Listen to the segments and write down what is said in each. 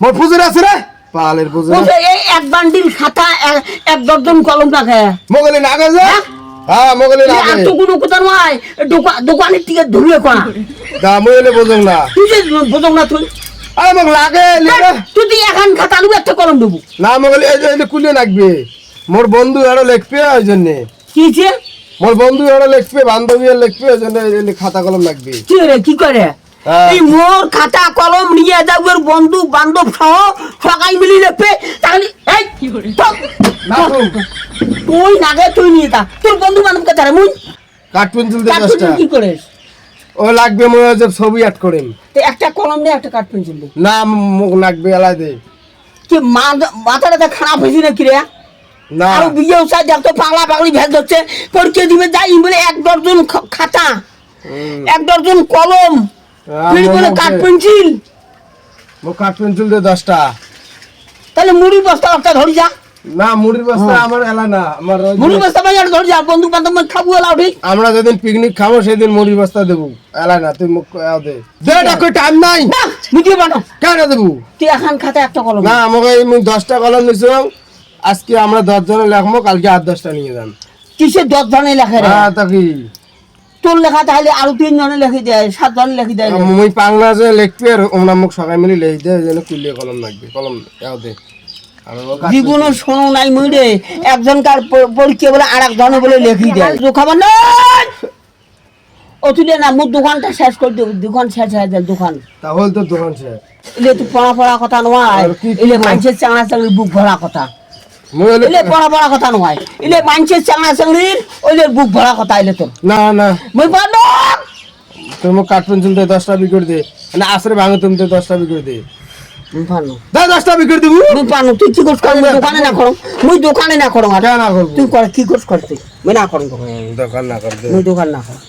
মোর পুজুর আছে রে পালের পুজুর এই এক বান্ডিল খাতা এক দর্জন কলম রাখে মোগলে না গেছে হ্যাঁ মোগলে না আর তো কোনো কথা নয় দোকানে থেকে ধরলে কোনা দা মোগলে বুঝুম না তুই যে বুঝুম না তুই আরে মোক লাগে তুই এখন খাতা আলু একটা কলম দেবো না মোগলে এই কুলে লাগবে মোর বন্ধু আরো লিখবে ওই জন্য কি যে মোর বন্ধু আরো লিখবে বান্ধবী লিখবে ওই জন্য খাতা কলম লাগবে কি রে কি করে এই মোর খাতা কলম নিয়ে যাবে বন্ধু বান্ধব সহ সবাই মিলে লেপে তাহলে এই তুই নাগে তুই নিয়ে তা তোর বন্ধু বান্ধবকে তারা মুই কাঠ পেন্সিল দে 10টা কি করিস ও লাগবে মোর যে ছবি আট করিম একটা কলম দে একটা কাঠ পেন্সিল দে না মোক লাগবে এলাই দে কি মাথাটা খারাপ হয়েছে না কি রে না আর বিয়ে উসাই দেখ তো পাগলা পাগলি ভেজ হচ্ছে পরীক্ষা দিবে যাই বলে এক দর্জন খাতা এক দর্জন কলম তুই বলে কাঠ পেন্সিল মোক কাঠ পেন্সিল দে 10টা তাহলে মুড়ি বস্তা একটা ধরি যা না মুড়ির বস্তা আমার এলা না আমার মুড়ি বস্তা ভাই আর ধরি যা বন্ধু বান্ধব খাবো এলা উঠি আমরা যেদিন পিকনিক খাবো সেদিন মুড়ি বস্তা দেবো এলা না তুই মুখ দে দে ডাকো টাইম নাই না মিটিয়ে বানো কেন দেবো তুই এখন খাতা একটা কলম না আমাকে এই 10টা কলম নিছিলাম আজকে আমরা 10 জনে লেখবো কালকে আর 10টা নিয়ে যান কিসে 10 জনে লেখে রে হ্যাঁ তা কি তোর লেখা তাহলে আরো 3 জনে লিখে দেয় 7 জনে লিখে দেয় মুই পাংলা যে লিখবে আর ওনা মুখ সবাই মিলে লিখে দেয় যেন কুলিয়ে কলম লাগবে কলম দাও দে জীবনে শোনো নাই মুই রে একজনকার পরীক্ষা বলে আর একজনে বলে লিখি দেয় খাবার না ও তুই না মোর দোকানটা শেষ করে দেব দোকান শেষ হয়ে যায় দোকান তাহলে তো দোকান শেষ এলে তুই পড়া কথা নয় এলে মানুষের চাঙা চাঙড়ির বুক ভরা কথা এলে পড়া কথা নয় এলে মানুষের চাঙা চাঙড়ির ওইলে বুক ভরা কথা এলে তোর না না মুই পারলো তুমি কাঠ পেন্সিল দে 10টা বিক্রি দে না আসরে ভাঙে তুমি 10টা বিক্রি দে মুই পারলো দে 10টা বিক্রি দেবো মুই পারলো তুই কি করছ দোকানে না করো মুই দোকানে না করো আর না করব তুই কর কি করছ করতে মুই না করো দোকান না কর দে মুই দোকান না করো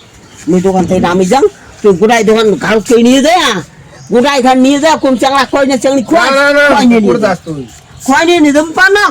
মুই দোকান থেকে নামি যাম তুই গোটাই দোকান ঘাড় খেয়ে নিয়ে যায় গোটাই ঘাড় নিয়ে যা কোন চাংড়া কই না চাংড়ি খোয়াই না না খোয়াই নিয়ে পুরো দাস তুই খোয়াই নিয়ে নিয়ে পার না